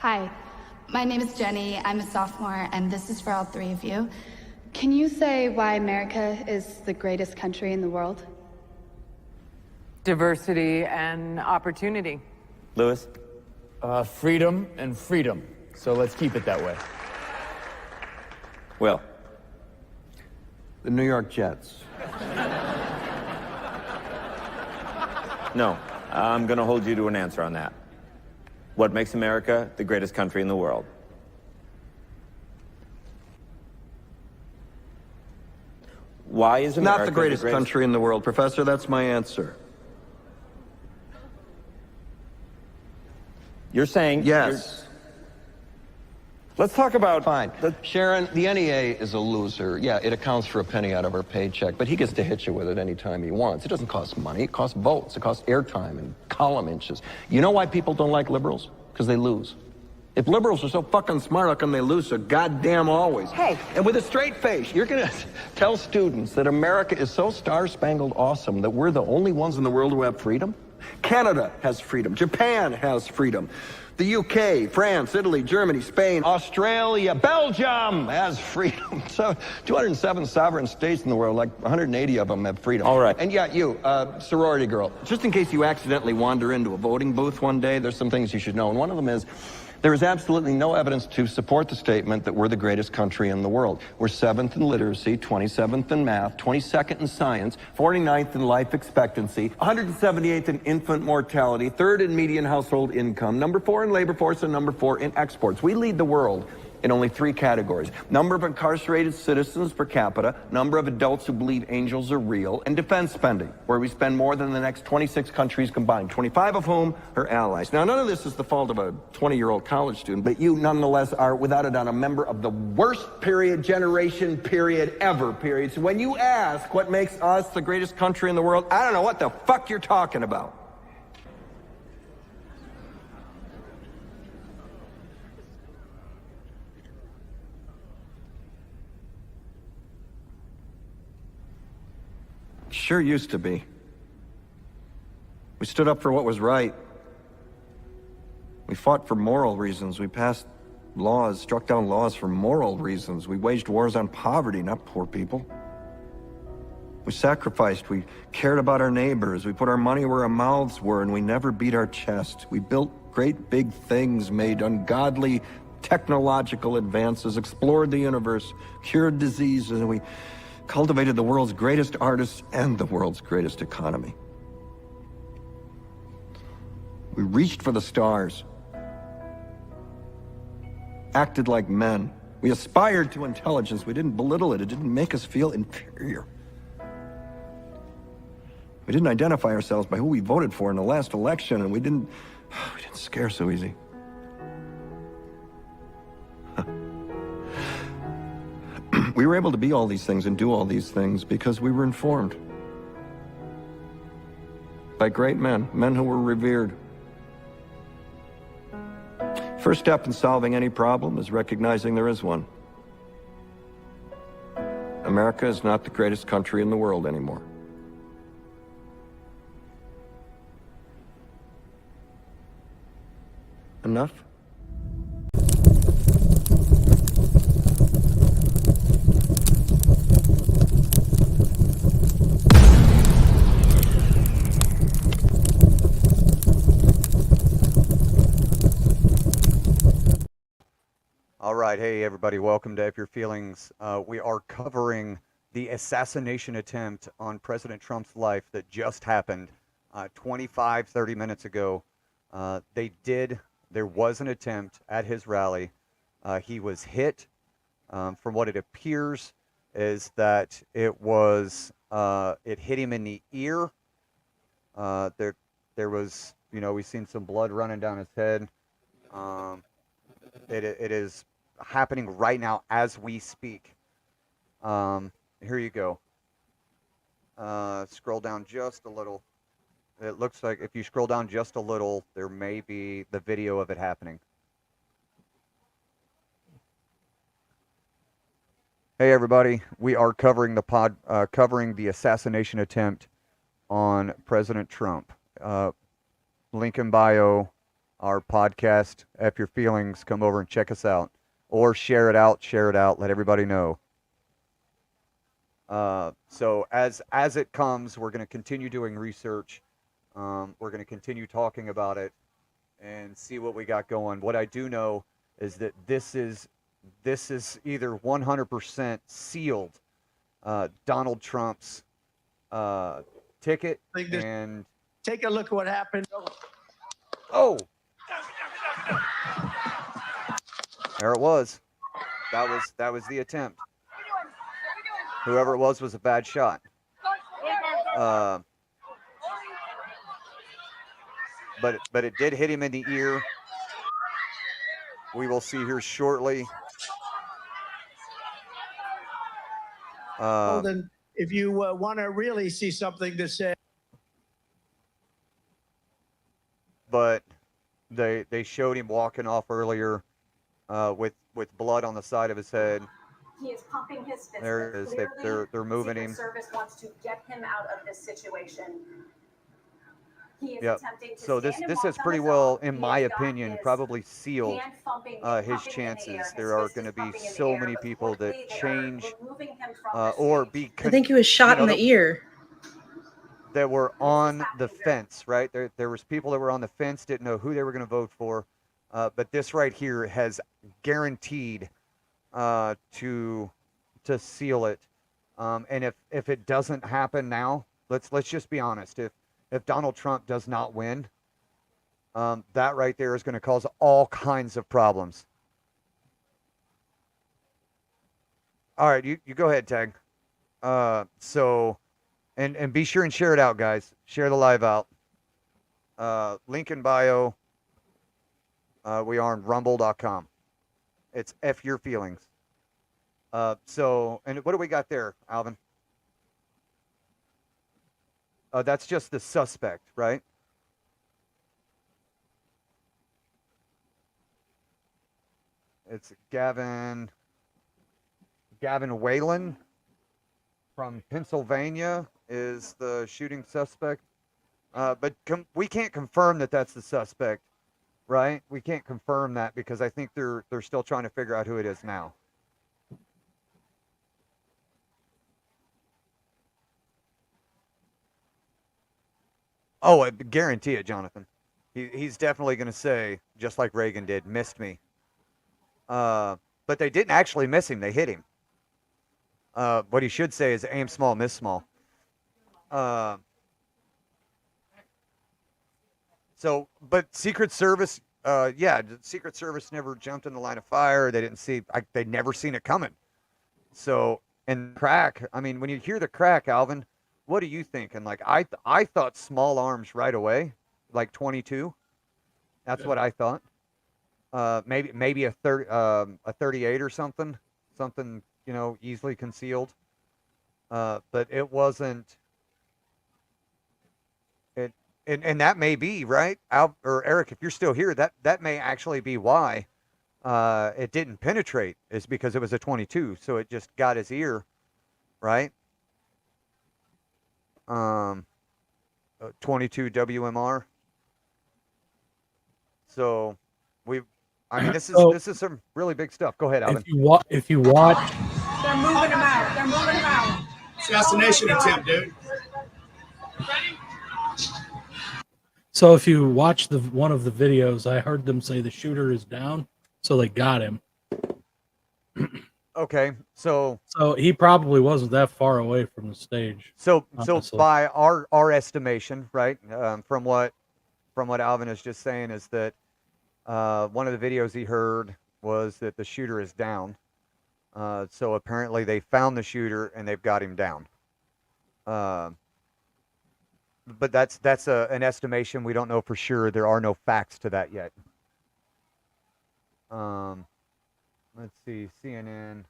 Hi, my name is Jenny. I'm a sophomore, and this is for all three of you. Can you say why America is the greatest country in the world? Diversity and opportunity. Lewis? Freedom and freedom. So let's keep it that way. Will? The New York Jets. No, I'm going to hold you to an answer on that. What makes America the greatest country in the world? Why is America Not the greatest country in the world, Professor. That's my answer. You're saying... Yes. Let's talk about... Fine. Sharon, the NEA is a loser. Yeah, it accounts for a penny out of our paycheck, but he gets to hit you with it anytime he wants. It doesn't cost money. It costs votes. It costs airtime and column inches. You know why people don't like liberals? Because they lose. If liberals are so fucking smart, how come they lose so goddamn always? Hey. And with a straight face, you're going to tell students that America is so star-spangled awesome that we're the only ones in the world who have freedom? Canada has freedom. Japan has freedom. The UK, France, Italy, Germany, Spain, Australia, Belgium has freedom. So 207 sovereign states in the world, like 180 of them have freedom. All right. And yeah, you, sorority girl, just in case you accidentally wander into a voting booth one day, there's some things you should know. And one of them is, there is absolutely no evidence to support the statement that we're the greatest country in the world. We're 7th in literacy, 27th in math, 22nd in science, 49th in life expectancy, 178th in infant mortality, 3rd in median household income, number 4 in labor force, and number 4 in exports. We lead the world in only 3 categories: number of incarcerated citizens per capita, number of adults who believe angels are real, and defense spending, where we spend more than the next 26 countries combined, 25 of whom are allies. Now, none of this is the fault of a 20-year-old college student, but you nonetheless are, without a doubt, a member of the worst generation ever. So when you ask what makes us the greatest country in the world, I don't know what the fuck you're talking about. Sure used to be. We stood up for what was right. We fought for moral reasons. We passed laws, struck down laws for moral reasons. We waged wars on poverty, not poor people. We sacrificed. We cared about our neighbors. We put our money where our mouths were, and we never beat our chest. We built great big things, made ungodly technological advances, explored the universe, cured diseases, and we cultivated the world's greatest artists and the world's greatest economy. We reached for the stars, acted like men. We aspired to intelligence. We didn't belittle it. It didn't make us feel inferior. We didn't identify ourselves by who we voted for in the last election, and we didn't scare so easy. We were able to be all these things and do all these things because we were informed by great men, men who were revered. First step in solving any problem is recognizing there is one. America is not the greatest country in the world anymore. Enough? All right, hey everybody, welcome to If Your Feelings. We are covering the assassination attempt on President Trump's life that just happened 30 minutes ago. There was an attempt at his rally. He was hit. From what it appears is that it hit him in the ear. There was, we've seen some blood running down his head. It is happening right now as we speak. Here you go. Scroll down just a little. It looks like if you scroll down just a little, there may be the video of it happening. Hey everybody, we are covering the assassination attempt on President Trump. Link in bio. our podcast, F Your Feelings. Come over and check us out. Or share it out, let everybody know. So as it comes, we're going to continue doing research. We're going to continue talking about it and see what we got going. What I do know is that this is either 100% sealed Donald Trump's ticket. And take a look at what happened. Oh, there it was. That was the attempt. Whoever it was a bad shot. But it did hit him in the ear. We will see here shortly. Then if you want to really see something to say. But they showed him walking off earlier with blood on the side of his head. He is pumping his fist. There it is. They're moving him. Secret Service wants to get him out of this situation. He is Yep. attempting to So this is pretty well, in my opinion, probably sealed his chances. There are going to be so many people that change or be. I think he was shot in the ear. That were on the fence, right? There was people that were on the fence, didn't know who they were going to vote for. But this right here has guaranteed to seal it. And if it doesn't happen now, let's just be honest. If Donald Trump does not win, that right there is going to cause all kinds of problems. All right, you go ahead, Tag. So, and be sure and share it out, guys. Share the live out. Link in bio. We are on rumble.com. It's F Your Feelings. So, and what do we got there, Alvin? That's just the suspect, right? It's Gavin Whalen from Pennsylvania is the shooting suspect. But we can't confirm that that's the suspect, right? We can't confirm that because I think they're still trying to figure out who it is now. Oh, I guarantee it, Jonathan. He's definitely going to say, just like Reagan did, missed me. But they didn't actually miss him. They hit him. What he should say is aim small, miss small. So, but Secret Service, Secret Service never jumped in the line of fire. They didn't see, they'd never seen it coming. So, and crack, I mean, when you hear the crack, Alvin, what are you thinking? Like, I thought small arms right away, like 22. That's what I thought. Maybe a 38 or something, easily concealed. But it wasn't. And that may be right, or Eric, if you're still here, that may actually be why it didn't penetrate, is because it was a 22, so it just got his ear, right? 22 WMR. So this is some really big stuff. Go ahead, Alvin. If you watch, They're moving him out. Assassination attempt, dude. so if you watch one of the videos, I heard them say the shooter is down, so they got him. Okay, so he probably wasn't that far away from the stage. So honestly. by our estimation, right, from what Alvin is just saying, is that one of the videos he heard was that the shooter is down. So apparently they found the shooter and they've got him down. But that's an estimation. We don't know for sure. There are no facts to that yet. Let's see, CNN.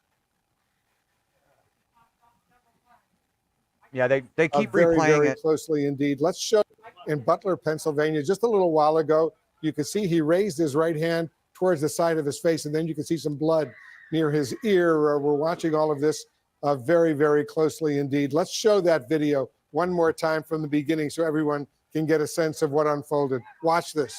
Yeah, they keep replaying very it closely indeed. Let's show in Butler, Pennsylvania, just a little while ago. You can see he raised his right hand towards the side of his face, and then you can see some blood near his ear. We're watching all of this very, very closely indeed. Let's show that video one more time from the beginning so everyone can get a sense of what unfolded. Watch this.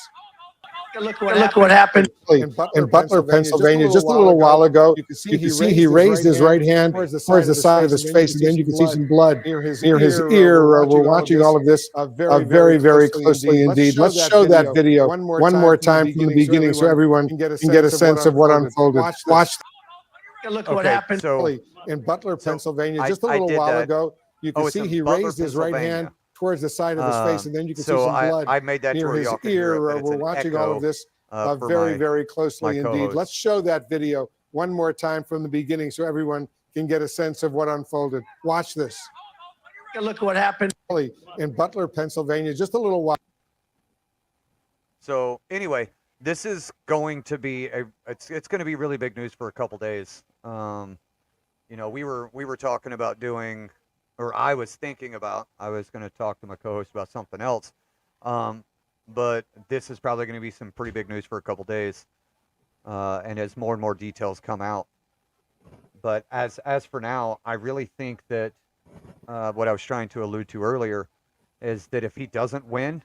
Look what happened. In Butler, Pennsylvania, just a little while ago. You can see he raised his right hand towards the side of his face, and then you can see some blood near his ear. We're watching all of this very, very closely indeed. Let's show that video one more time from the beginning so everyone can get a sense of what unfolded. Watch. Look what happened. So In Butler, Pennsylvania, I- just a I little did while that. ago. You can Oh, it's see in he Butler, raised his right hand Pennsylvania. towards the side of his face, and then you can see So some blood I made that to near where his y'all can hear it, ear. but it's We're an watching all echo, of this for very, my- very closely my indeed. co-host. Let's show that video one more time from the beginning so everyone can get a sense of what unfolded. Watch this. Look what happened. In Butler, Pennsylvania, just a little while. So anyway, this is going to be it's going to be really big news for a couple days. You know, we were talking about doing, or I was thinking about, I was going to talk to my co-host about something else. But this is probably going to be some pretty big news for a couple days. And as more and more details come out. But as for now, I really think that what I was trying to allude to earlier is that if he doesn't win,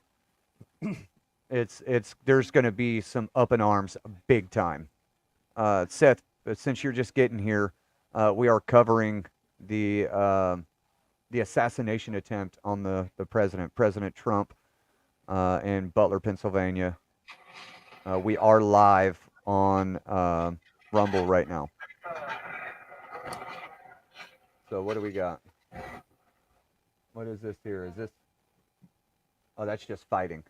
there's going to be some up in arms big time. Seth, since you're just getting here, we are covering the assassination attempt on the President Trump, in Butler, Pennsylvania. We are live on Rumble right now. So what do we got? What is this here? Is this? Oh, that's just fighting.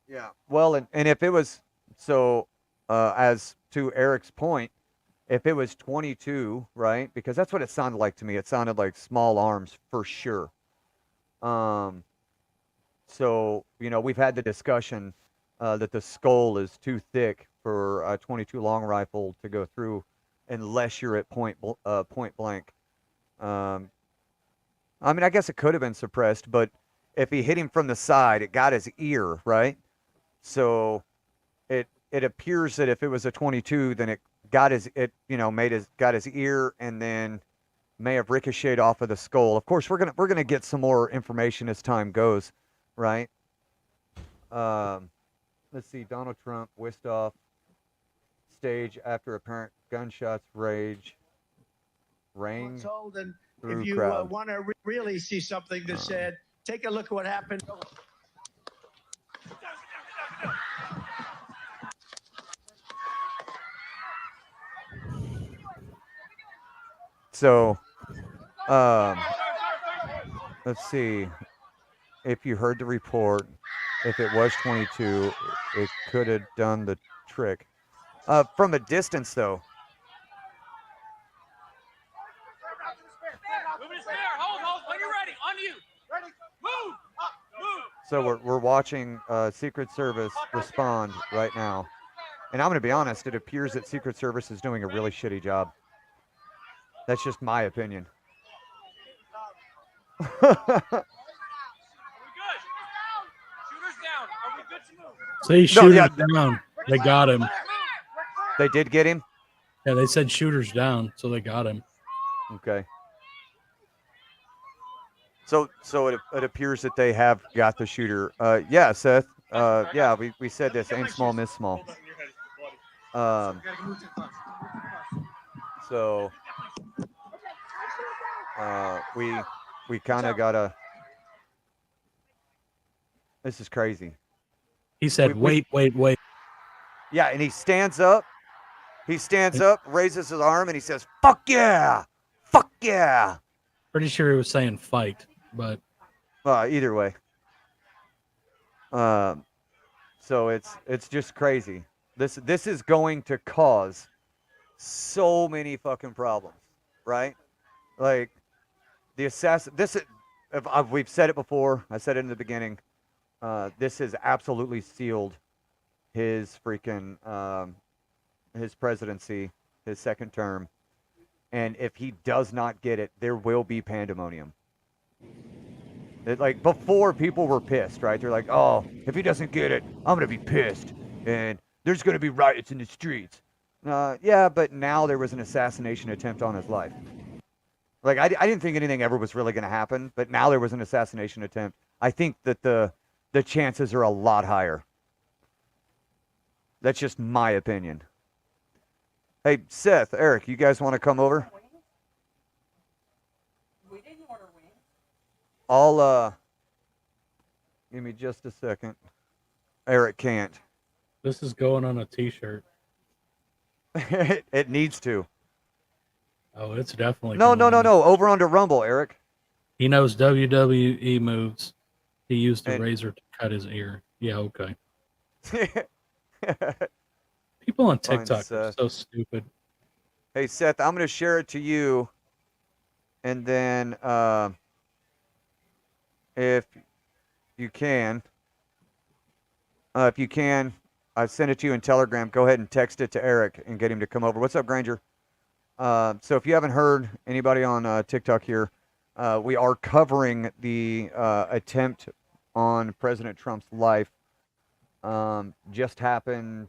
Yeah. Well, and if it was so, as to Eric's point, if it was 22, right? Because that's what it sounded like to me. It sounded like small arms for sure. So, you know, we've had the discussion that the skull is too thick for a 22 long rifle to go through unless you're at point blank. I mean, I guess it could have been suppressed, but if he hit him from the side, it got his ear, right? So it appears that if it was a 22, then it got his ear, and then may have ricocheted off of the skull. Of course, we're gonna get some more information as time goes, right? Let's see. Donald Trump whisked off stage after apparent gunshots rang Told, and through if you crowd. want to really see something that's said, take a look at what happened. So, let's see. If you heard the report, if it was 22, it could have done the trick. From a distance, though. So we're watching Secret Service respond right now. And I'm going to be honest, it appears that Secret Service is doing a really shitty job. That's just my opinion. Say shooters down. They got him. They did get him? Yeah, they said shooters down, so they got him. Okay. So it appears that they have got the shooter. Yeah, Seth. Yeah, we said this. Aim small, miss small. So we kind of gotta. This is crazy. He said, wait. Yeah, and he stands up. He stands up, raises his arm, and he says, "Fuck yeah, fuck yeah." Pretty sure he was saying fight, but either way. So it's just crazy. This is going to cause so many fucking problems, right? Like the assassin. We've said it before. I said it in the beginning. This has absolutely sealed his freaking his presidency, his second term. And if he does not get it, there will be pandemonium. Like before, people were pissed, right? They're like, "Oh, if he doesn't get it, I'm gonna be pissed, and there's gonna be riots in the streets." Yeah, but now there was an assassination attempt on his life. Like, I didn't think anything ever was really going to happen, but now there was an assassination attempt. I think that the chances are a lot higher. That's just my opinion. Hey, Seth, Eric, you guys want to come over? We didn't order wings. I'll, give me just a second. Eric can't. This is going on a t-shirt. It needs to. Oh, it's definitely No, going no, no, on. no. Over onto Rumble, Eric. He knows WWE moves. He used a And- razor to cut his ear. Yeah, okay. People on Fine, TikTok are Seth. so stupid. Hey, Seth, I'm going to share it to you. And then, if you can, I send it to you in Telegram. Go ahead and text it to Eric and get him to come over. What's up, Granger? So if you haven't heard anybody on TikTok here, we are covering the attempt on President Trump's life. Just happened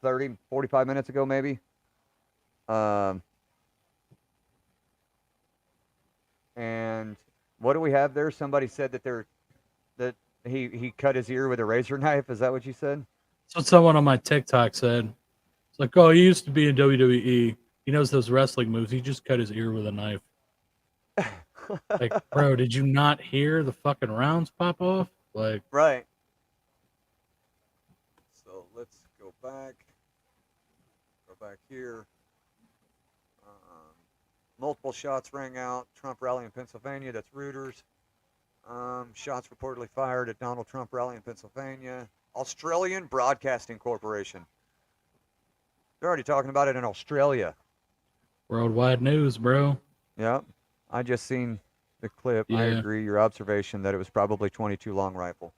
30, 45 minutes ago, maybe. And what do we have there? Somebody said that he cut his ear with a razor knife. Is that what you said? That's what someone on my TikTok said. It's like, oh, he used to be in WWE. He knows those wrestling moves. He just cut his ear with a knife. Like, bro, did you not hear the fucking rounds pop off? Like, Right. So let's go back. Go back here. Multiple shots rang out. Trump rally in Pennsylvania. That's Reuters. Shots reportedly fired at Donald Trump rally in Pennsylvania. Australian Broadcasting Corporation. They're already talking about it in Australia. worldwide news, bro. Yep. I just seen the clip. I Yeah. agree. Your observation that it was probably 22 long rifle.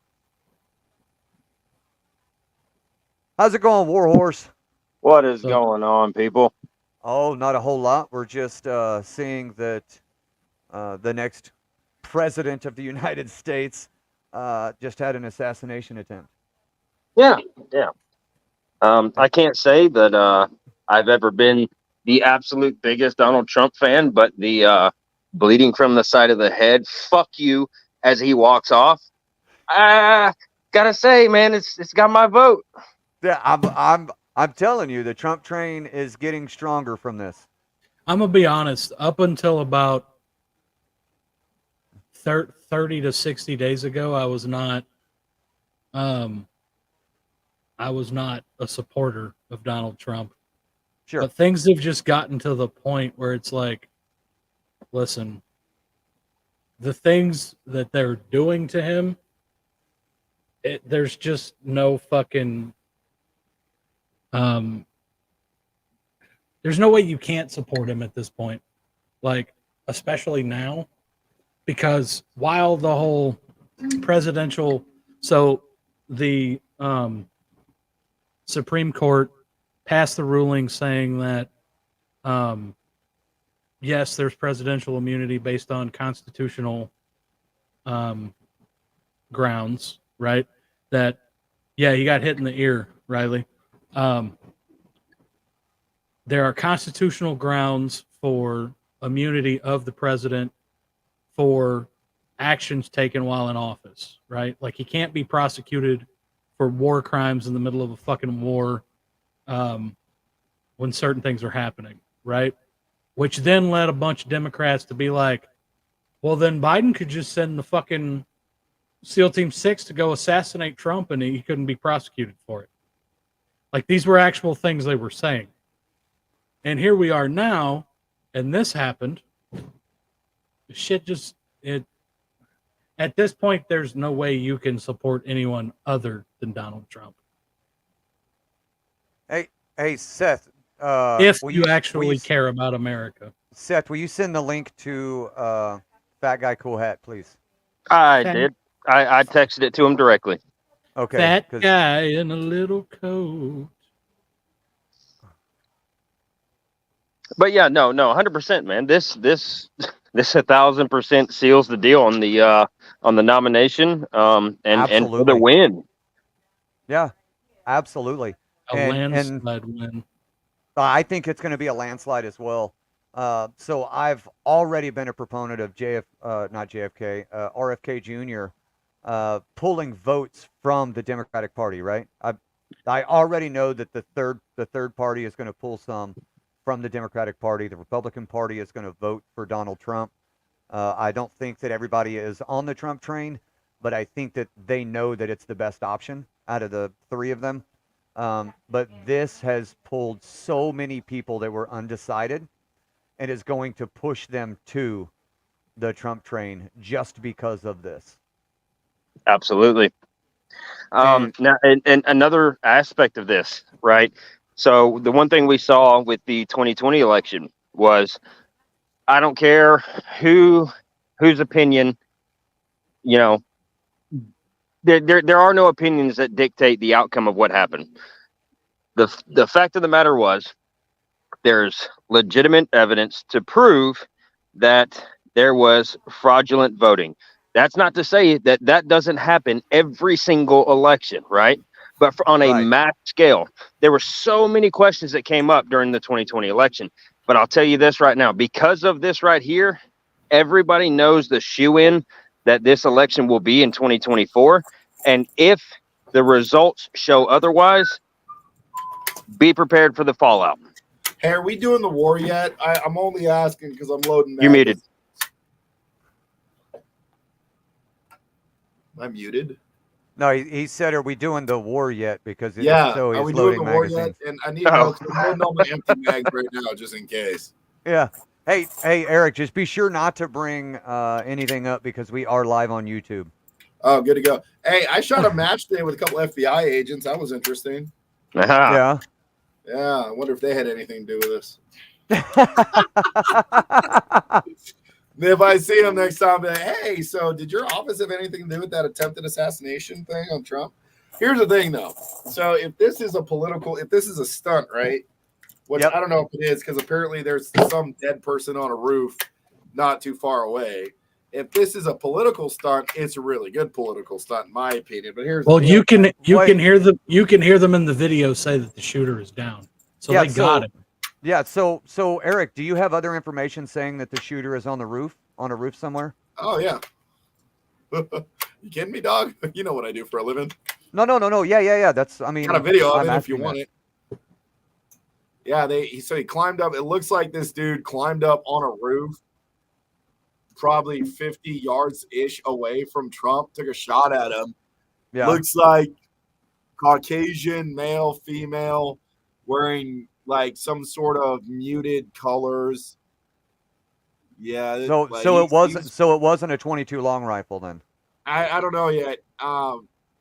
How's it going, Warhorse? What is So- going on, people? Oh, not a whole lot. We're just seeing that the next president of the United States just had an assassination attempt. Yeah, yeah. I can't say that I've ever been the absolute biggest Donald Trump fan, but the bleeding from the side of the head, fuck you, as he walks off. I gotta say, man, it's got my vote. Yeah, I'm telling you, the Trump train is getting stronger from this. I'm gonna be honest. Up until about 30 to 60 days ago, I was not a supporter of Donald Trump. Sure. But things have just gotten to the point where it's like, listen, the things that they're doing to him, there's just no fucking there's no way you can't support him at this point. Like, especially now, because while the whole presidential, so the Supreme Court passed the ruling saying that yes, there's presidential immunity based on constitutional grounds, right? That, yeah, he got hit in the ear, Riley. There are constitutional grounds for immunity of the president for actions taken while in office, right? Like, he can't be prosecuted for war crimes in the middle of a fucking war when certain things are happening, right? Which then led a bunch of Democrats to be like, well, then Biden could just send the fucking SEAL Team 6 to go assassinate Trump and he couldn't be prosecuted for it. Like, these were actual things they were saying. And here we are now, and this happened. Shit just, at this point, there's no way you can support anyone other than Donald Trump. Hey, Seth. If will you actually will you- care about America. Seth, will you send the link to Fat Guy Cool Hat, please? I did. I texted it to him directly. Okay. Fat 'cause- guy in a little coat. But yeah, no, 100%, man. This 1,000% seals the deal on the nomination, and for the Absolutely. win. Yeah, absolutely. A And landslide win. I think it's going to be a landslide as well. So I've already been a proponent of not JFK, RFK Jr. Pulling votes from the Democratic Party, right? I already know that the third party is going to pull some from the Democratic Party. The Republican Party is going to vote for Donald Trump. I don't think that everybody is on the Trump train, but I think that they know that it's the best option out of the three of them. But this has pulled so many people that were undecided and is going to push them to the Trump train just because of this. Absolutely. Now, and another aspect of this, right? So the one thing we saw with the 2020 election was, I don't care whose opinion, you know, there are no opinions that dictate the outcome of what happened. The fact of the matter was, there's legitimate evidence to prove that there was fraudulent voting. That's not to say that that doesn't happen every single election, right? But on a mass scale, there were so many questions that came up during the 2020 election. But I'll tell you this right now, because of this right here, everybody knows the shoe-in that this election will be in 2024. And if the results show otherwise, be prepared for the fallout. Hey, are we doing the war yet? I'm only asking because I'm loading. You're muted. Am I muted? No, he said, "Are we doing the war yet?" Because Yeah, so are he's we doing loading the war magazines. yet? And I need to know because I'm loading all my empty mags right now, just in case. Yeah. Hey, Eric, just be sure not to bring anything up because we are live on YouTube. Oh, good to go. Hey, I shot a match today with a couple FBI agents. That was interesting. Yeah. Yeah, I wonder if they had anything to do with this. If I see them next time, I'll be like, hey, so did your office have anything to do with that attempted assassination thing on Trump? Here's the thing, though. So if this is a stunt, right? Which I don't know if it is, because apparently there's some dead person on a roof not too far away. If this is a political stunt, it's a really good political stunt, in my opinion. But here's you can hear them in the video say that the shooter is down, so they got him. Yeah. So Eric, do you have other information saying that the shooter is on a roof somewhere? Oh yeah. You kidding me, dog? You know what I do for a living. No. Yeah. That's got a video of it if you want it. Yeah, so he climbed up. It looks like this dude climbed up on a roof, probably 50 yards-ish away from Trump, took a shot at him. Yeah. Looks like Caucasian, male, female, wearing like some sort of muted colors. Yeah. So it wasn't a 22 long rifle then. I don't know yet.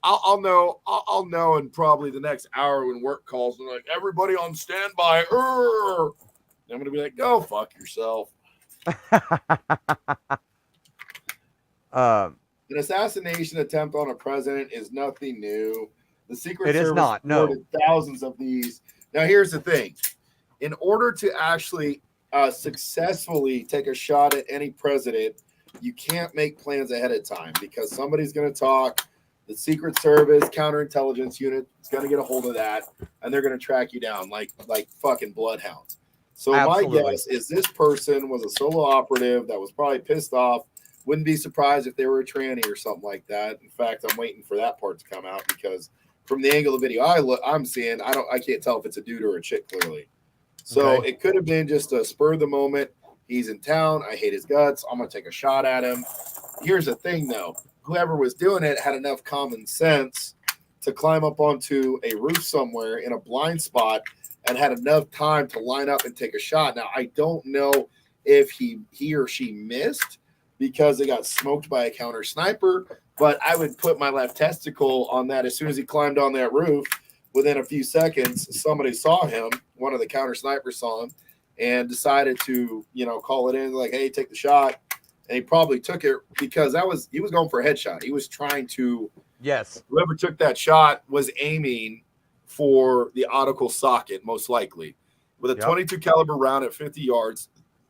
I'll know in probably the next hour when work calls and like, everybody on standby. I'm gonna be like, go fuck yourself. An assassination attempt on a president is nothing new. The Secret Service reported thousands of these. Now, here's the thing. In order to actually successfully take a shot at any president, you can't make plans ahead of time because somebody's going to talk. The Secret Service counterintelligence unit is going to get a hold of that, and they're going to track you down like fucking bloodhounds. So my guess is this person was a solo operative that was probably pissed off. Wouldn't be surprised if they were a tranny or something like that. In fact, I'm waiting for that part to come out because from the angle of the video I'm seeing, I can't tell if it's a dude or a chick clearly. So it could have been just a spur of the moment. He's in town. I hate his guts. I'm going to take a shot at him. Here's the thing, though. Whoever was doing it had enough common sense to climb up onto a roof somewhere in a blind spot and had enough time to line up and take a shot. Now, I don't know if he or she missed because they got smoked by a counter sniper, but I would put my left testicle on that. As soon as he climbed on that roof, within a few seconds, somebody saw him. One of the counter snipers saw him and decided to, call it in like, hey, take the shot. And he probably took it because he was going for a headshot. He was trying to, whoever took that shot was aiming for the auricle socket, most likely. With a 22 caliber round at 50 yards,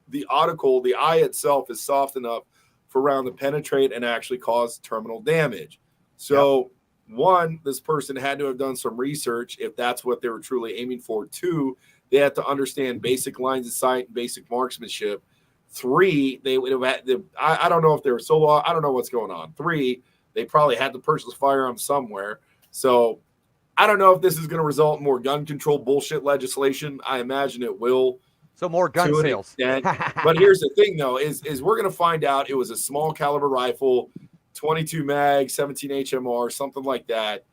the auricle, the eye itself is soft enough for round to penetrate and actually cause terminal damage. So one, this person had to have done some research if that's what they were truly aiming for. Two, they had to understand basic lines of sight and basic marksmanship. Three, they would have had I don't know if they were solo. I don't know what's going on. Three, they probably had to purchase a firearm somewhere. So I don't know if this is going to result in more gun control bullshit legislation. I imagine it will. So more gun sales. But here's the thing, though, is we're going to find out it was a small caliber rifle, 22 mag, 17 HMR, something like that.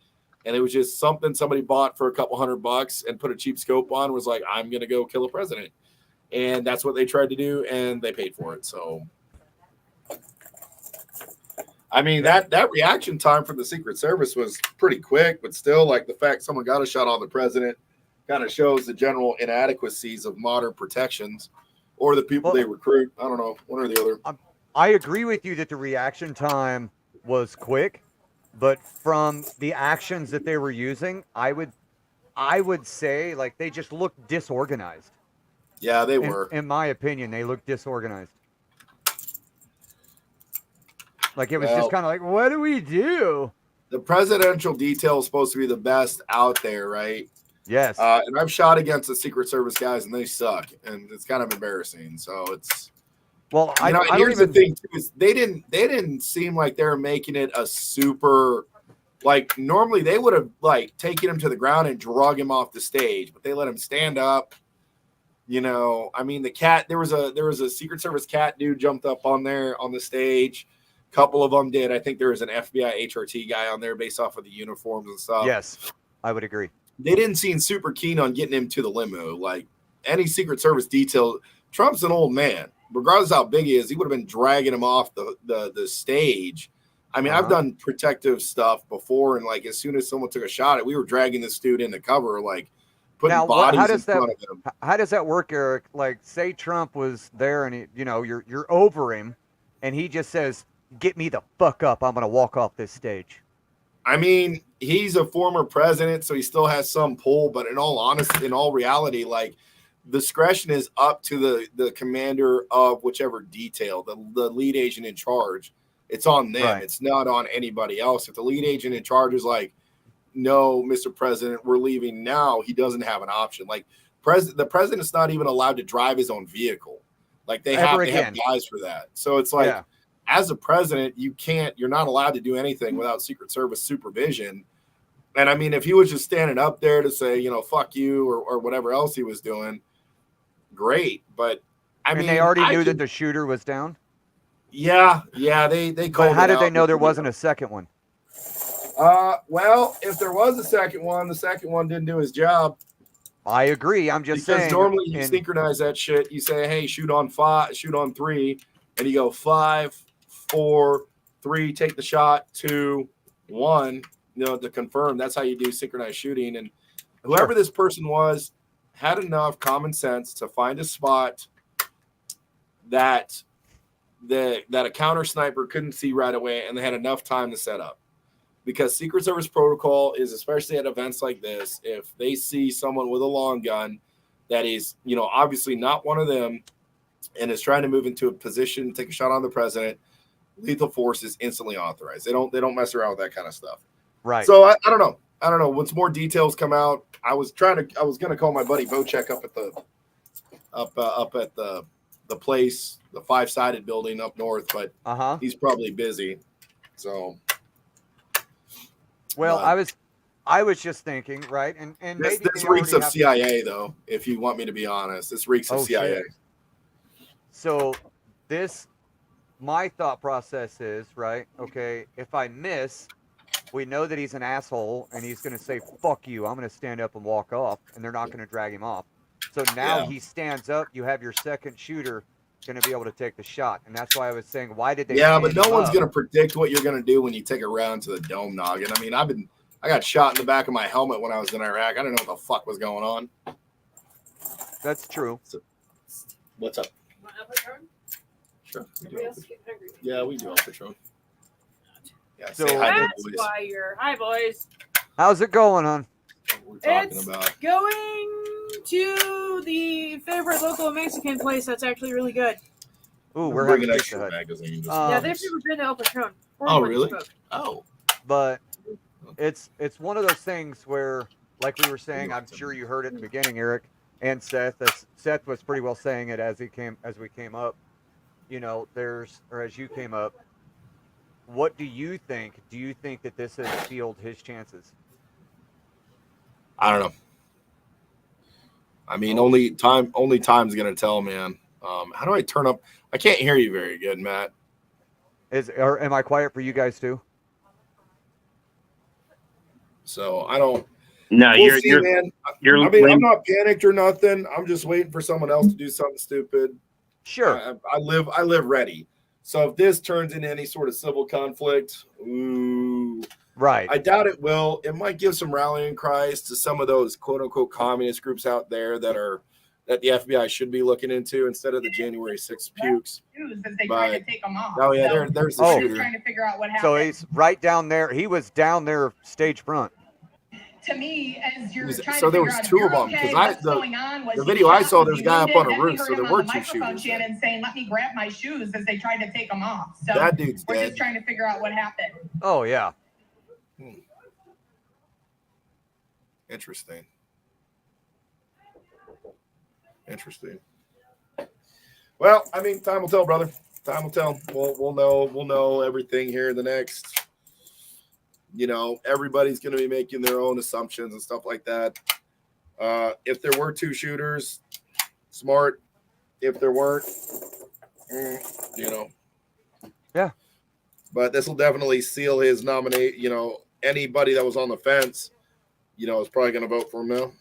And it was just something somebody bought for a couple $100 and put a cheap scope on, was like, I'm going to go kill a president. And that's what they tried to do, and they paid for it. So, I mean, that reaction time from the Secret Service was pretty quick, but still, like, the fact someone got a shot on the president kind of shows the general inadequacies of modern protections or the people they recruit. I don't know, one or the other. I agree with you that the reaction time was quick, but from the actions that they were using, I would say, like, they just looked disorganized. Yeah, they were. In my opinion, they looked disorganized. Like, it was just kind of like, what do we do? The presidential detail is supposed to be the best out there, right? Yes. And I've shot against the Secret Service guys, and they suck, and it's kind of embarrassing. So it's here's the thing too, is they didn't seem like they were making it a super, like, normally they would have like taken him to the ground and drug him off the stage, but they let him stand up. I mean, the cat, there was a Secret Service cat dude jumped up on there on the stage. A couple of them did. I think there was an FBI HRT guy on there based off of the uniforms and stuff. Yes, I would agree. They didn't seem super keen on getting him to the limo. Like, any Secret Service detail, Trump's an old man. Regardless of how big he is, he would have been dragging him off the stage. I mean, I've done protective stuff before, and like as soon as someone took a shot, we were dragging this dude into cover, like putting bodies in front of him. How does that work, Eric? Like, say Trump was there, and you're over him, and he just says, "Get me the fuck up! I'm gonna walk off this stage." I mean, he's a former president, so he still has some pull. But in all honesty, in all reality, like, discretion is up to the commander of whichever detail, the lead agent in charge. It's on them. Right. It's not on anybody else. If the lead agent in charge is like, no, Mr. President, we're leaving now, he doesn't have an option. Like, the president's not even allowed to drive his own vehicle. Like, they have guys for that. So it's like, as a president, you're not allowed to do anything without Secret Service supervision. And I mean, if he was just standing up there to say, fuck you or whatever else he was doing, great. But I mean, they already knew that the shooter was down. Yeah, they called. But how did they know there wasn't a second one? Well, if there was a second one, the second one didn't do his job. I agree. I'm just saying. Because normally you synchronize that shit. You say, hey, shoot on 5, shoot on 3, and you go 5, 4, 3, take the shot, 2, 1, to confirm. That's how you do synchronized shooting. And whoever this person was had enough common sense to find a spot that a counter sniper couldn't see right away, and they had enough time to set up. Because Secret Service protocol is, especially at events like this, if they see someone with a long gun that is, obviously not one of them and is trying to move into a position, take a shot on the president, lethal force is instantly authorized. They don't mess around with that kind of stuff. Right. So I don't know. Once more details come out, I was going to call my buddy Vocek up at the place, the 5-sided building up north, but he's probably busy. So, well, I was just thinking, right? And this reeks of CIA, though. If you want me to be honest, this reeks of CIA. Shit. So my thought process is, right? Okay, if I miss, we know that he's an asshole, and he's going to say, "Fuck you! I'm going to stand up and walk off," and they're not going to drag him off. So now he stands up. You have your second shooter going to be able to take the shot, and that's why I was saying, why did they? Yeah, but no one's going to predict what you're going to do when you take a round to the dome noggin. I mean, I got shot in the back of my helmet when I was in Iraq. I didn't know what the fuck was going on. That's true. So, what's up? Want a Patron? Sure. Everybody else is getting hungry. Yeah, we do all Patron. Yeah, so that's why you're. Hi, boys. How's it going, hon? What we're talking It's about. going to the favorite local Mexican place that's actually really good. Ooh, we're bringing having extra magazines. Yeah, they've never been to El Patron. Oh, really? Oh. But it's one of those things where, like we were saying, I'm sure you heard it at the beginning, Eric and Seth. Seth was pretty well saying it as we came up. Or as you came up. What do you think? Do you think that this has sealed his chances? I don't know. I mean, only time's gonna tell, man. How do I turn up? I can't hear you very good, Matt. Am I quiet for you guys too? So I don't. No, we'll see, man. I'm not panicked or nothing. I'm just waiting for someone else to do something stupid. Sure. I live ready. So if this turns into any sort of civil conflict, ooh, right. I doubt it will. It might give some rallying cries to some of those quote unquote communist groups out there that the FBI should be looking into instead of the January 6th pukes. They tried to take them off. Oh yeah, there's the shooter. Trying to figure out what happened. So he's right down there. He was down there stage front. To me, as you're trying so to there figure was out two if of you're them okay, because what's going on was the video I saw, there's a guy up on a roof, so there were two shooters. shooters. Shannon saying, "Let me grab my shoes," as they tried to take them off. So that dude's we're dead. just trying to figure out what happened. Oh yeah. Interesting. Well, I mean, time will tell, brother. Time will tell. We'll know everything here in the next. Everybody's going to be making their own assumptions and stuff like that. If there were two shooters, smart. If there weren't, Yeah. But this will definitely seal his nominate. Anybody that was on the fence, is probably going to vote for him now.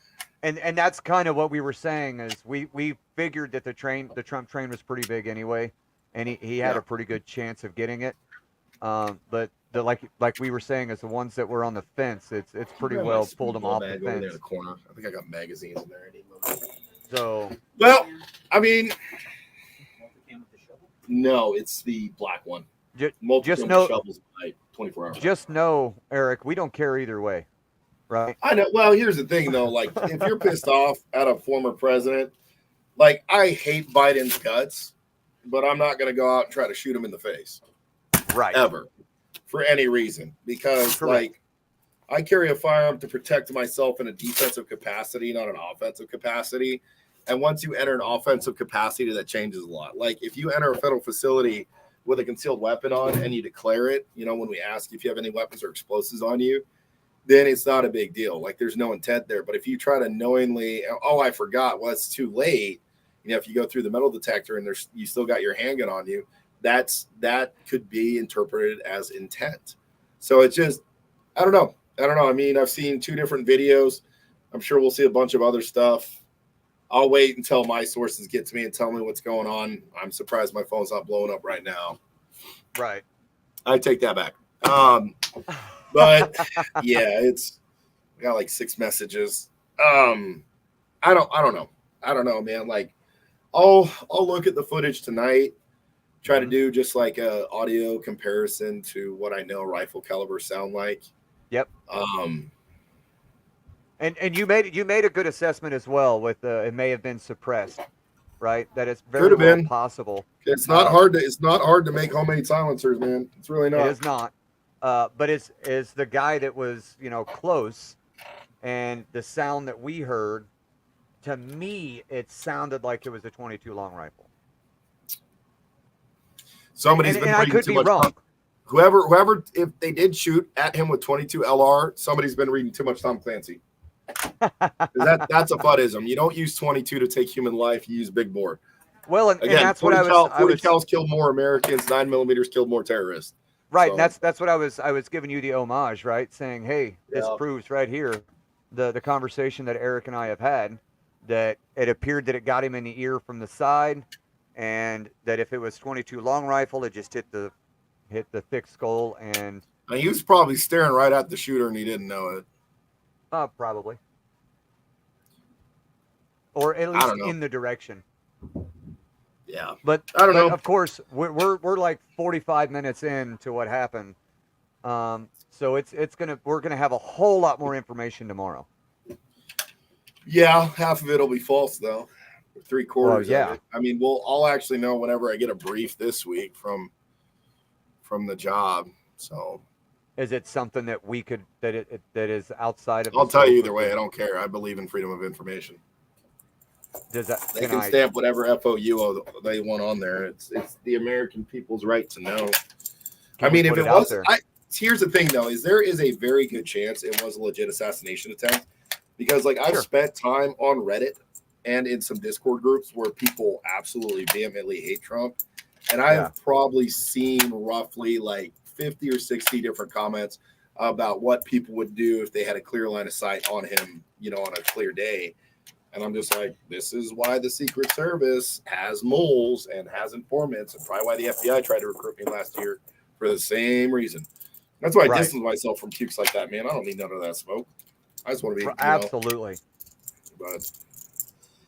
And that's kind of what we were saying is we figured that the Trump train was pretty big anyway, and he had a pretty good chance of getting it. But like we were saying, as the ones that were on the fence, it's pretty well pulled them off the fence. Over there in the corner. I think I got magazines in there. So well, I mean, no, it's the black one. Just know, shovels by 24 hours. Just know, Eric, we don't care either way, right? I know. Well, here's the thing, though. Like, if you're pissed off at a former president, like, I hate Biden's guts, but I'm not going to go out and try to shoot him in the face. Right. Ever. For any reason. Because, Correct. like, I carry a firearm to protect myself in a defensive capacity, not an offensive capacity. And once you enter an offensive capacity, that changes a lot. Like, if you enter a federal facility with a concealed weapon on and you declare it, when we ask if you have any weapons or explosives on you, then it's not a big deal. Like, there's no intent there. But if you try to knowingly, I forgot, well, it's too late. If you go through the metal detector and you still got your handgun on you, that could be interpreted as intent. So it's just, I don't know. I mean, I've seen two different videos. I'm sure we'll see a bunch of other stuff. I'll wait until my sources get to me and tell me what's going on. I'm surprised my phone's not blowing up right now. Right. I take that back. But yeah, I got like 6 messages. I don't know, man. Like, I'll look at the footage tonight, try to do just like a audio comparison to what I know rifle calibers sound like. Yep. And you made a good assessment as well with it may have been suppressed, right? That it's very well possible. It's not hard to make homemade silencers, man. It's really not. It is not. But it's the guy that was, close, and the sound that we heard, to me, it sounded like it was a 22 long rifle. Somebody's been reading too much. Wrong. Whoever, if they did shoot at him with 22 LR, somebody's been reading too much Tom Clancy. That's a Fuddism. You don't use 22 to take human life. You use big bore. Well, and that's what 40 cals killed more Americans. 9mm killed more terrorists. Right, so. And that's what I was giving you the homage, right? Saying, hey, this proves right here the conversation that Eric and I have had, that it appeared that it got him in the ear from the side, and that if it was 22 long rifle, it just hit the thick skull, and he was probably staring right at the shooter and he didn't know it. Probably. Or at least in the direction. Yeah. But I don't know. Of course, we're like 45 minutes into what happened. So we're gonna have a whole lot more information tomorrow. Yeah, half of it'll be false though. 3/4 of it. I mean, I'll actually know whenever I get a brief this week from the job. So Is it something that we could that is outside of? I'll tell you either way. I don't care. I believe in freedom of information. Does that? They can stamp whatever FOU they want on there. It's the American people's right to know. I mean, if it was, here's the thing though: is there is a very good chance it was a legit assassination attempt, because like I've spent time on Reddit and in some Discord groups where people absolutely vehemently hate Trump, and I have probably seen roughly like 50 or 60 different comments about what people would do if they had a clear line of sight on him, you know, on a clear day. And I'm just like, this is why the Secret Service has moles and has informants, and probably why the FBI tried to recruit me last year for the same reason. That's why I distance myself from pukes like that, man. I don't need none of that smoke. I just want to be absolutely. But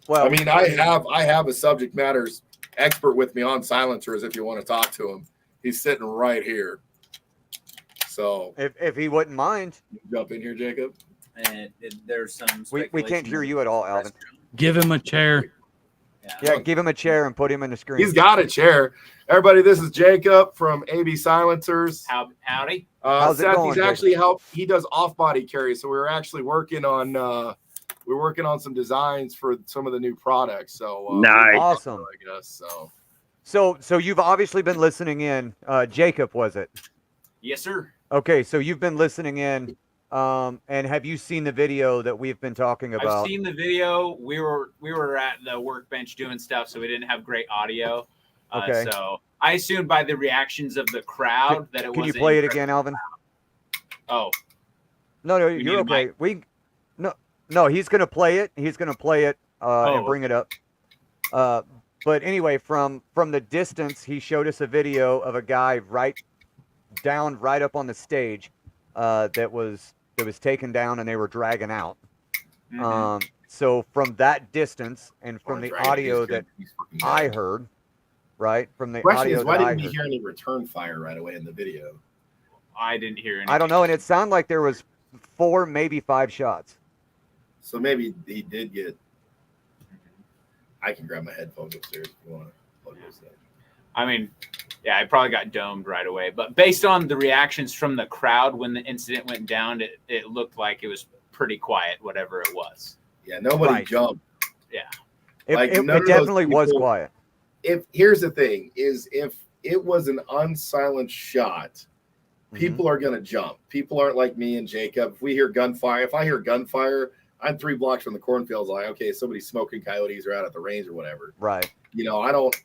well, I mean, I have a subject matters expert with me on silencers. If you want to talk to him, he's sitting right here. So if he wouldn't mind, jump in here, Jacob. And there's some. We can't hear you at all, Alvin. Give him a chair. Yeah, give him a chair and put him in the screen. He's got a chair. Everybody, this is Jacob from AB Silencers. Howdy. How's it going, he's actually he does off-body carry, so we're actually working on some designs for some of the new products. So nice. Awesome. I guess so you've obviously been listening in. Jacob, was it? Yes, sir. Okay, so you've been listening in. And have you seen the video that we've been talking about? I've seen the video. We were at the workbench doing stuff, so we didn't have great audio. Okay. So I assumed by the reactions of the crowd that it was. Can you play it again, Alvin? Oh. No, you're okay. No, he's gonna play it. He's gonna play it and bring it up. But anyway, from the distance, he showed us a video of a guy right up on the stage that was taken down and they were dragging out. So from that distance and from the audio that I heard, right? From the audio is, why didn't we hear any return fire right away in the video? I didn't hear anything. I don't know, and it sounded like there was 4, maybe 5 shots. So maybe he did get. I can grab my headphones upstairs if you want to plug this in. I mean, yeah, I probably got domed right away. But based on the reactions from the crowd when the incident went down, it looked like it was pretty quiet, whatever it was. Yeah, nobody jumped. Yeah. It definitely was quiet. Here's the thing, is if it was an unsilenced shot, people are going to jump. People aren't like me and Jacob. If I hear gunfire, I'm 3 blocks from the cornfields. Like, okay, somebody's smoking coyotes or out at the range or whatever. Right. You know,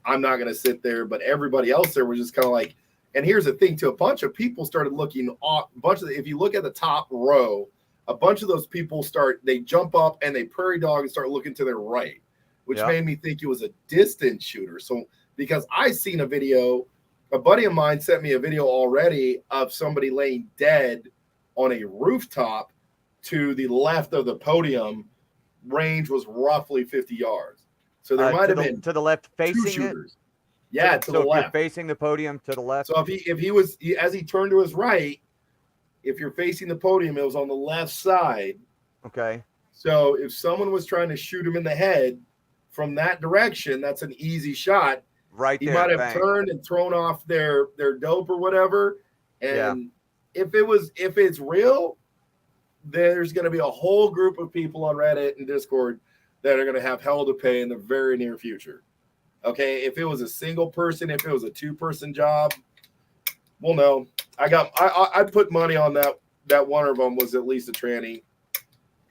I'm not going to sit there, but everybody else there was just kind of like, and here's the thing too, a bunch of people started looking off, if you look at the top row, a bunch of those people they jump up and they prairie dog and start looking to their right, which made me think it was a distant shooter. So, because I seen a video, a buddy of mine sent me a video already of somebody laying dead on a rooftop to the left of the podium. Range was roughly 50 yards. So there might have been to the left facing 2 shooters. Yeah, to the if left. you're facing the podium to the left. So if he was as he turned to his right, if you're facing the podium, it was on the left side. Okay. So if someone was trying to shoot him in the head from that direction, that's an easy shot. Right there. He might have turned and thrown off their dope or whatever. And if it's real, there's going to be a whole group of people on Reddit and Discord that are going to have hell to pay in the very near future. Okay, if it was a single person, if it was a 2-person job, well, no. I put money on that one of them was at least a tranny,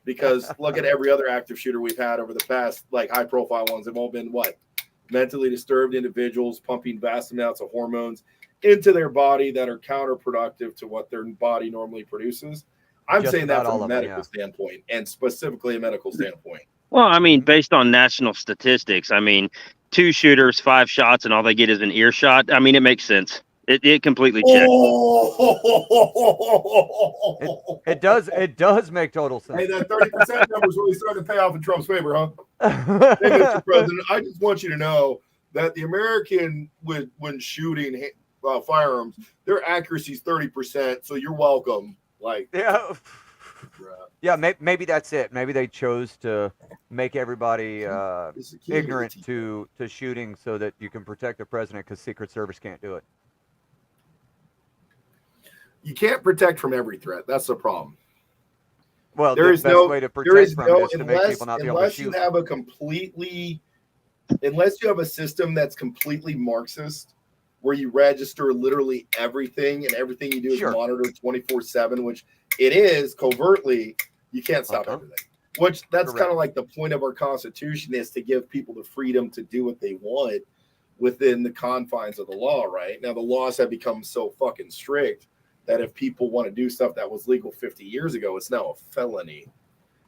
because look at every other active shooter we've had over the past, like, high-profile ones. They've all been mentally disturbed individuals pumping vast amounts of hormones into their body that are counterproductive to what their body normally produces. I'm saying that from a medical standpoint, and specifically a medical standpoint. Well, I mean, based on national statistics, I mean, 2 shooters, 5 shots, and all they get is an earshot. I mean, it makes sense. It completely checks. It does make total sense. Hey, that 30% number is really starting to pay off in Trump's favor, huh? Hey, Mr. President, I just want you to know that the American, when shooting firearms, their accuracy is 30%, so you're welcome. Like, maybe that's it. Maybe they chose to make everybody ignorant to shooting so that you can protect the president, because Secret Service can't do it. You can't protect from every threat. That's the problem. Well, There the is best no way to there protect is from no it is to make people not be able to unless you shoot. have a completely unless you have a system that's completely Marxist, where you register literally everything and everything you do is monitored 24/7, which it is covertly. You can't stop everything. Which that's kind of like the point of our Constitution, is to give people the freedom to do what they want within the confines of the law. Right now, the laws have become so fucking strict that if people want to do stuff that was legal 50 years ago, it's now a felony,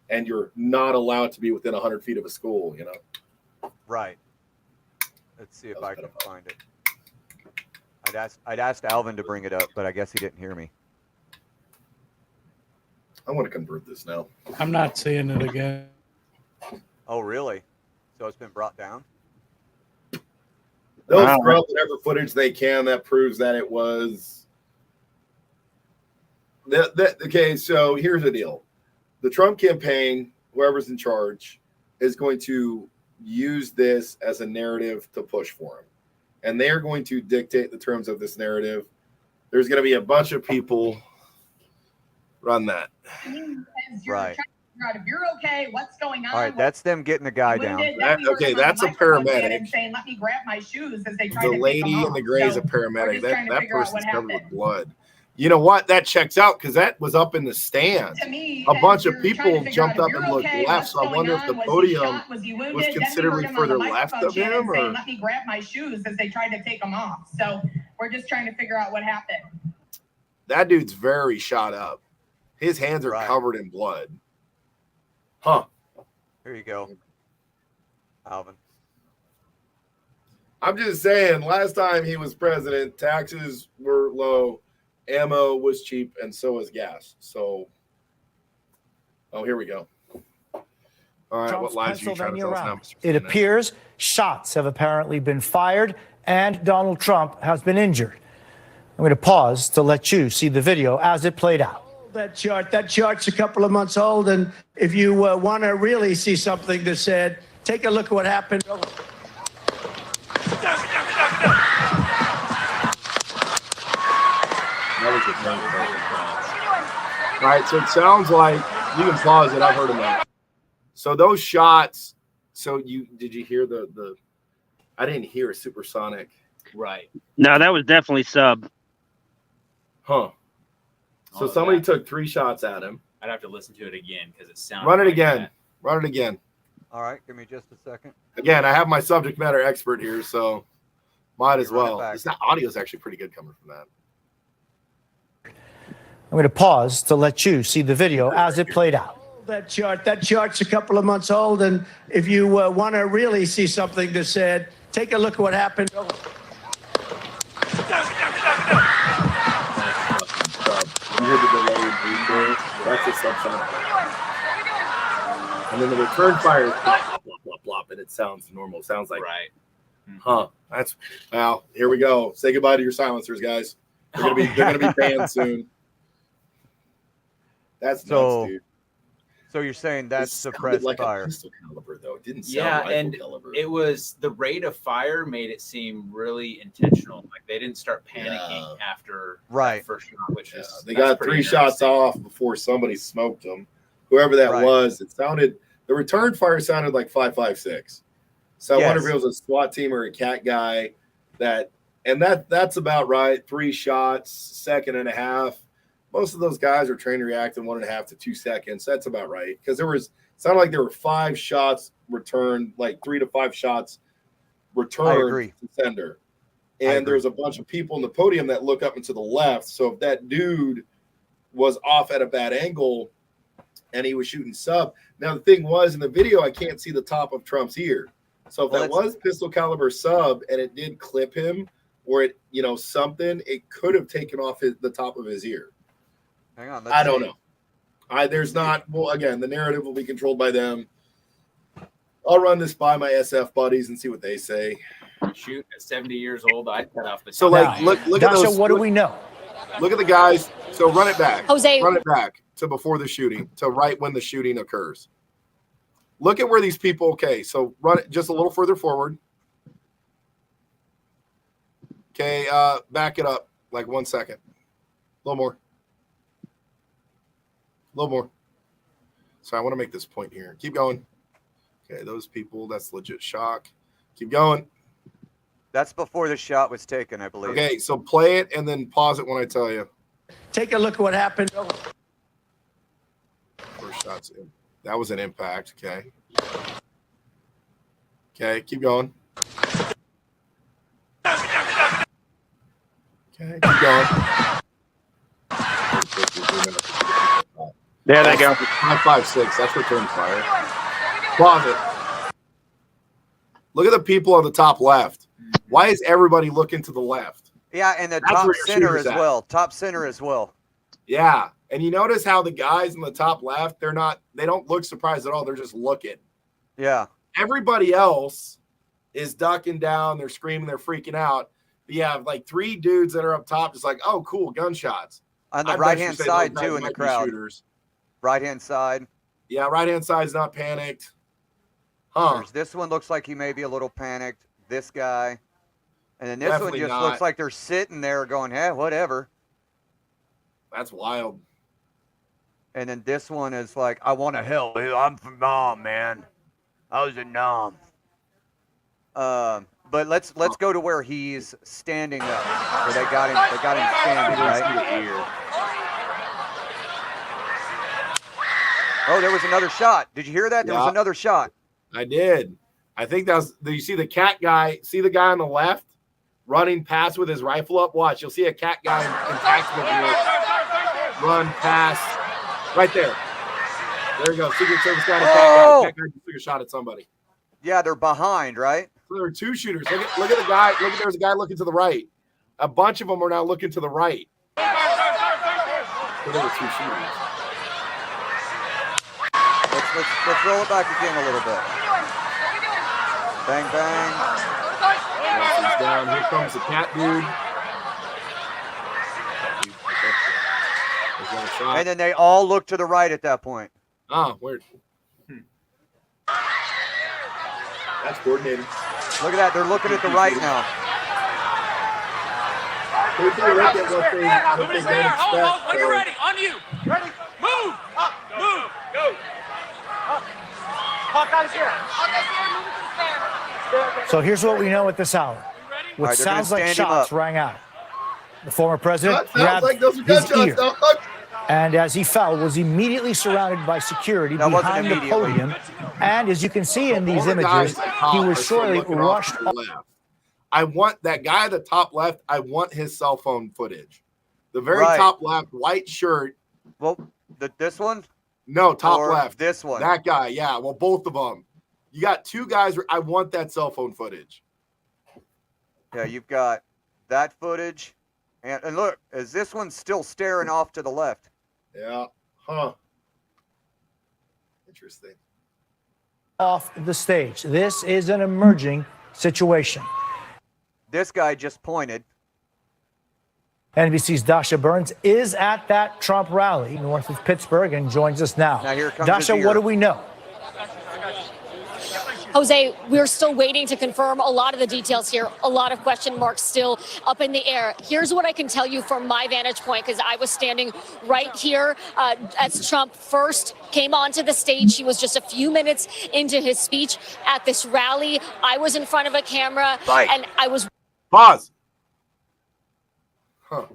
and you're not allowed to be within 100 feet of a school. You know. Right. Let's see if I can find it. I'd asked Alvin to bring it up, but I guess he didn't hear me. I want to convert this now. I'm not seeing it again. Oh, really? So it's been brought down? They'll scrub whatever footage they can that proves that it was. Okay, so here's the deal. The Trump campaign, whoever's in charge, is going to use this as a narrative to push for him. And they are going to dictate the terms of this narrative. There's going to be a bunch of people run that. Right. If you're okay, what's going on? All right, that's them getting the guy down. Okay, that's a paramedic. Saying, "Let me grab my shoes," as they try The to lady in the gray is a we're paramedic. just trying to That figure out person's what covered with happened. blood. You know what? That checks out, because that was up in the stands. To me, A bunch of you're people trying to figure jumped out up if and you're looked okay, left. what's So I going wonder if on? the Was he podium shot? Was he wounded? was Then we considerably heard him on further the left microphone of him, chant saying, or "Let me grab my shoes," as they tried to take them off. So we're just trying to figure out what happened. that dude's very shot up. His hands are covered in blood. Huh. Here you go, Alvin. I'm just saying, last time he was president, taxes were low, ammo was cheap, and so was gas. So, oh, here we go. All right, what lies are you trying to tell us now, Mr. It appears shots have apparently been fired and Donald Trump has been injured. I'm going to pause to let you see the video as it played out. That chart's a couple of months old, and if you want to really see something that's said, take a look at what happened. All right, so it sounds like you can pause it. I've heard enough. So those shots. So did you hear the? I didn't hear a supersonic. Right. No, that was definitely sub. Huh. So somebody took 3 shots at him. I'd have to listen to it again because it sounded. Run it like again. that. Run it again. All right, give me just a second. Again, I have my subject matter expert here, so might as Run it well. back. This audio is actually pretty good coming from that. I'm going to pause to let you see the video as it played out. That chart's a couple of months old, and if you want to really see something that's said, take a look at what happened. You heard the delayed replay. That's a subsonic. And then the return fire is blop, blop, blop, blop, blop, and it sounds normal. Sounds like Right. Huh. That's wow. Here we go. Say goodbye to your silencers, guys. They're gonna be banned soon. That's nuts, dude. So you're saying that's It sounded suppressed like fire? a pistol caliber, though. It didn't sound Yeah, rifle and caliber. it was the rate of fire made it seem really intentional. Like they didn't start panicking after Right. the first shot, which is They that's got pretty 3 shots interesting. off before somebody smoked them. Whoever that Right. was, it sounded. The return fire sounded like 5.56. So I wonder if Yes. it was a SWAT team or a cat guy that's about right. 3 shots, second and a half. Most of those guys are trained to react in 1.5 to 2 seconds. That's about right. Because sounded like there were 5 shots returned, like 3 to 5 shots returned to sender. And there's a bunch of people in the podium that look up and to the left. So if that dude was off at a bad angle and he was shooting sub. Now the thing was, in the video, I can't see the top of Trump's ear. So if that was pistol caliber sub and it did clip him, or it, something, it could have taken off the top of his ear. Hang on. I don't know. There's not. Well, again, the narrative will be controlled by them. I'll run this by my SF buddies and see what they say. Shoot, at 70 years old, I'd cut off the. So, like, look at Dasha, those. what do we know? Look at the guys. So run it back. Jose. Run it back to before the shooting, to right when the shooting occurs. Look at where these people. Okay, so run it just a little further forward. Okay, back it up like 1 second. A little more. little more. So I want to make this point here. Keep going. Okay, those people, that's legit shock. Keep going. That's before the shot was taken, I believe. Okay, so play it and then pause it when I tell you. Take a look at what happened. First shot's in. That was an impact. Okay. Okay, keep going. Okay, keep going. There they go. 5.56. That's return fire. Pause it. Look at the people on the top left. Why is everybody looking to the left? Yeah, and the That's top where your center shooter's as at. well. Top center as well. Yeah. And you notice how the guys in the top left, they don't look surprised at all. They're just looking. Yeah. Everybody else is ducking down. They're screaming. They're freaking out. But you have like 3 dudes that are up top, just like, oh, cool, gunshots. On the I bet right-hand you say side, those guys too, in the might be crowd. shooters. Right-hand side. Yeah, right-hand side's not panicked. Huh. There's this one looks like he may be a little panicked. This guy. And then this Definitely one just not. looks like they're sitting there going, hey, whatever. That's wild. And then this one is like, I want to help. I'm from Nam, man. I was in Nam. But let's go to where he's standing up. Where they got him standing, right? Oh, there was another shot. Did you hear that? There was another shot. I did. I think that was. Do you see the cat guy? See the guy on the left running past with his rifle up? Watch. You'll see a cat guy in tactical gear run past right there. There you go. Secret Service guy and a cat guy. Cat guy just took a shot at somebody. Yeah, they're behind, right? So there are 2 shooters. Look at the guy. Look at there's a guy looking to the right. A bunch of them are now looking to the right. So there were 2 shooters. Let's roll it back again a little bit. Bang, bang. He's down. Here comes the cat dude. There's another shot. And then they all look to the right at that point. Oh, weird. That's coordinated. Look at that. They're looking at the right now. They can look at what they don't expect. When you're ready, on you. Ready? Move! Up, move! Go! Hawkeye's here. So here's what we know at this hour. What All right, they're gonna sounds like stand him shots up. rang out. The former president That sounds grabbed like those are his gunshots, ear, dog. and as he fell, was immediately surrounded by security That wasn't behind the immediately. podium. And as you can see in these All the guys images, at the top he are was still surely looking off rushed. to the left. I want that guy at the top left. I want his cell phone footage. The very Right. top left, white shirt. Well, this one? No, top Or left. this one? That guy. Yeah. Well, both of them. You got 2 guys. I want that cell phone footage. Yeah, you've got that footage. And look, is this one still staring off to the left? Yeah. Huh. Interesting. Off the stage. This is an emerging situation. This guy just pointed. NBC's Dasha Burns is at that Trump rally north of Pittsburgh and joins us now. Now here comes Dasha, his ear. what do we know? Jose, we're still waiting to confirm a lot of the details here. A lot of question marks still up in the air. Here's what I can tell you from my vantage point, because I was standing right here as Trump first came onto the stage. He was just a few minutes into his speech at this rally. I was in front of a camera, Right. and I was... Pause. Huh.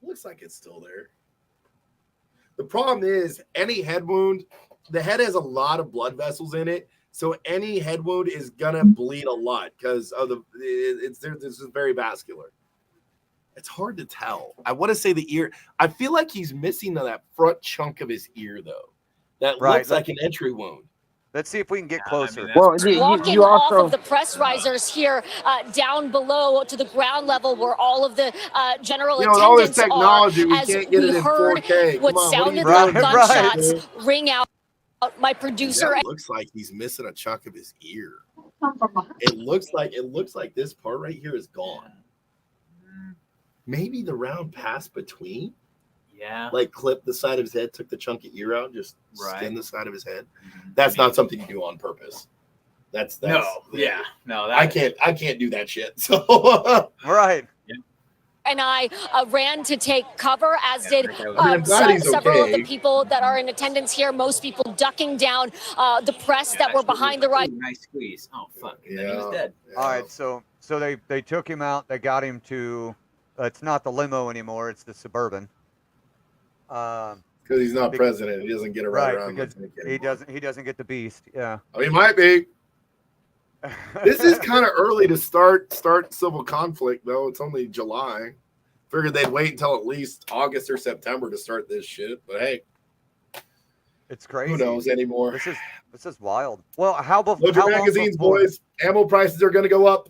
Looks like it's still there. The problem is any head wound, the head has a lot of blood vessels in it. So any head wound is gonna bleed a lot because of this is very vascular. It's hard to tell. I want to say the ear. I feel like he's missing that front chunk of his ear though. That Right. looks like an entry wound. Let's see if we can get closer. Well, walking you off also of the press risers here down below to the ground level where all of the general You know, with all this attendants technology, are, we as can't get we it in heard 4K. Come what on, sounded what are you like doing? gunshots Right. ring out. My producer... That looks like he's missing a chunk of his ear. It looks like this part right here is gone. Maybe the round passed between. Yeah. Like clipped the side of his head, took the chunk of ear out, just Right. skinned the side of his head. That's not something you do on purpose. That's No. Yeah. No. That, I can't do that shit. So Right. and I ran to take cover, as did I'm glad he's several of the okay. people that are in attendance here. Most people ducking down, the press that were behind the rifle. Nice squeeze. Oh fuck! And then he was dead. All right, so they took him out. They got him to. It's not the limo anymore. It's the Suburban. Because he's not president, he doesn't get a ride around. Because he doesn't get the beast. Yeah. Oh, he might be. This is kind of early to start civil conflict, though. It's only July. Figured they'd wait until at least August or September to start this shit. But hey, it's crazy. Who knows anymore? This is wild. Well, how Load your magazines, boys. Ammo prices are going to go up.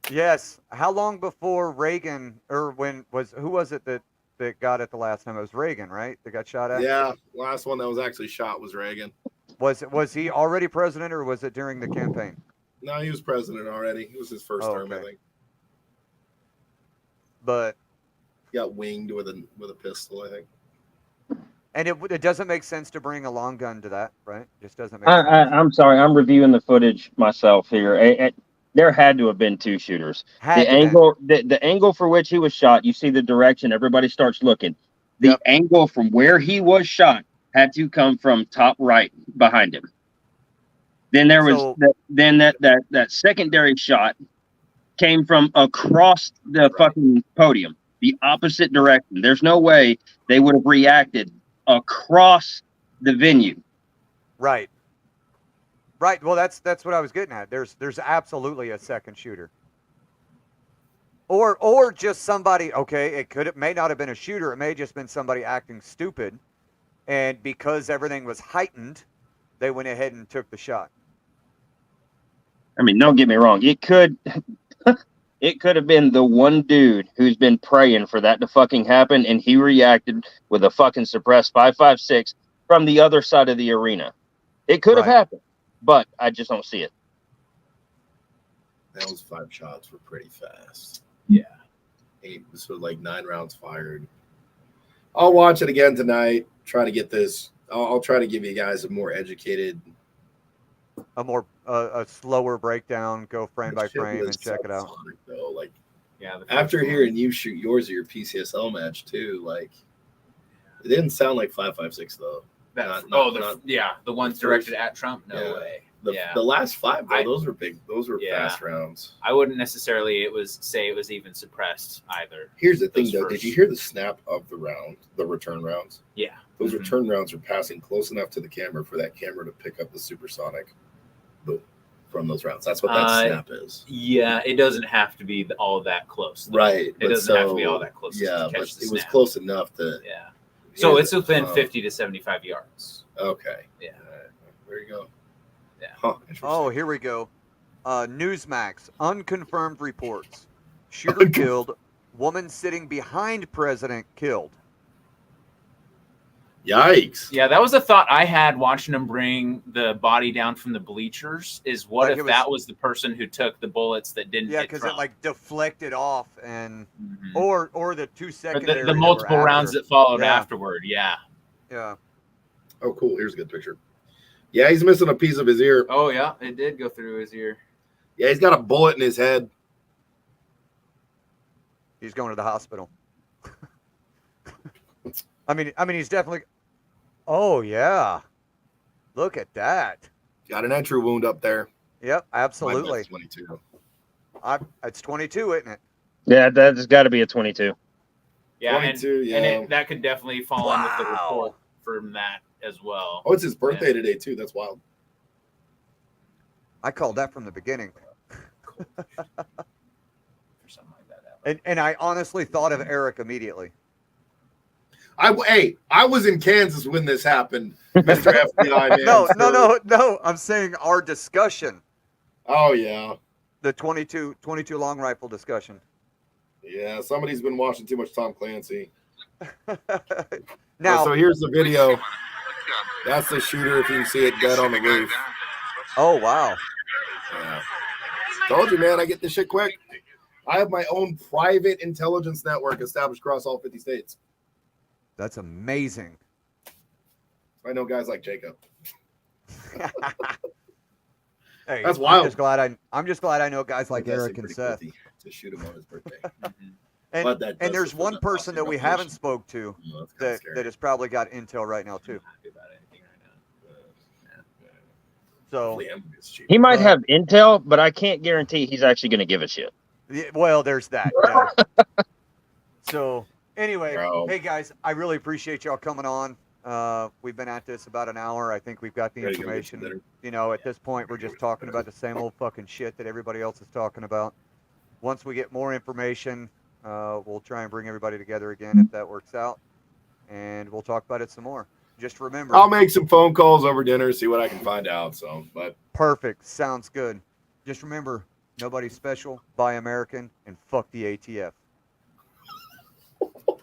Yes. How long before Reagan, or who was it that got it the last time? It was Reagan, right? That got shot at. Yeah, last one that was actually shot was Reagan. Was he already president, or was it during the campaign? No, he was president already. It was his first term, I think. But he got winged with a pistol, I think. And it doesn't make sense to bring a long gun to that, right? Just doesn't make sense. I'm sorry, I'm reviewing the footage myself here. There had to have been two shooters. The angle for which he was shot, you see the direction, everybody starts looking. The angle from where he was shot had to come from top right behind him. Then there was that secondary shot came from across the fucking podium, the opposite direction. There's no way they would have reacted across the venue. Right. Right. Well, that's what I was getting at. There's absolutely a second shooter. Or just somebody, okay, may not have been a shooter, it may have just been somebody acting stupid, and because everything was heightened, they went ahead and took the shot. I mean, don't get me wrong, it could have been the one dude who's been praying for that to fucking happen, and he reacted with a fucking suppressed 5.56 from the other side of the arena. It could have happened, but I just don't see it. Those 5 shots were pretty fast. Yeah. 8, so like 9 rounds fired. I'll watch it again tonight. Try to get this. I'll try to give you guys a more educated, a slower breakdown, go frame by frame and check it out. Though, like, yeah. After hearing you shoot yours at your PCSL match too, like, it didn't sound like 5.56 though. The ones directed at Trump. No way. The last 5 though, those were big. Those were fast rounds. I wouldn't necessarily say it was even suppressed either. Here's the thing though. Did you hear the snap of the round, the return rounds? Yeah. Those return rounds are passing close enough to the camera for that camera to pick up the supersonic boom from those rounds. That's what that snap is. Yeah, it doesn't have to be all that close. Though. Right. It doesn't have to be all that close. Yeah, but it was close enough to. Yeah. So it's within 50 to 75 yards. Okay. Yeah. There you go. Yeah. Huh, oh, here we go. Newsmax, unconfirmed reports. Shooter killed. Woman sitting behind president killed. Yikes. Yeah, that was a thought I had watching them bring the body down from the bleachers, is what if that was the person who took the bullets that didn't hit because Trump? it like deflected off and or the 2 secondary the multiple rounds that followed afterward. Yeah. Yeah. Oh, cool. Here's a good picture. Yeah, he's missing a piece of his ear. Oh, yeah, it did go through his ear. Yeah, he's got a bullet in his head. He's going to the hospital. I mean, he's definitely. Oh yeah, look at that. Got an entry wound up there. Yep, absolutely. 22. It's 22, isn't it? Yeah, that's got to be a 22. Yeah, 22, and that could definitely fall in with the report from that as well. Oh, it's his birthday today too. That's wild. I called that from the beginning. Something like that. And I honestly thought of Eric immediately. I was in Kansas when this happened, Mr. FBI man. No. I'm saying our discussion. Oh yeah. The 22 long rifle discussion. Yeah, somebody's been watching too much Tom Clancy. Now, so here's the video. That's the shooter. If you can see it, dead on the roof. Oh wow. Yeah. Told you, man. I get this shit quick. I have my own private intelligence network established across all 50 states. That's amazing. I know guys like Jacob. Hey, that's wild. I'm just glad I know guys like Eric and Seth. To shoot him on his birthday. And, that and does there's fulfill one that person that we prophecy. haven't spoke to that has probably got intel right now too. So He might but- have intel, but I can't guarantee he's actually going to give a shit. Yeah, well, there's that. Yeah. So anyway, Bro. hey guys, I really appreciate y'all coming on. We've been at this about an hour. I think we've got the Ready to go get some information. dinner? At this point, we're just talking about the same old fucking shit that everybody else is talking about. Once we get more information, we'll try and bring everybody together again if that works out, and we'll talk about it some more. Just remember, I'll make some phone calls over dinner, see what I can find out. So, but perfect. Sounds good. Just remember, nobody's special. Buy American and fuck the ATF.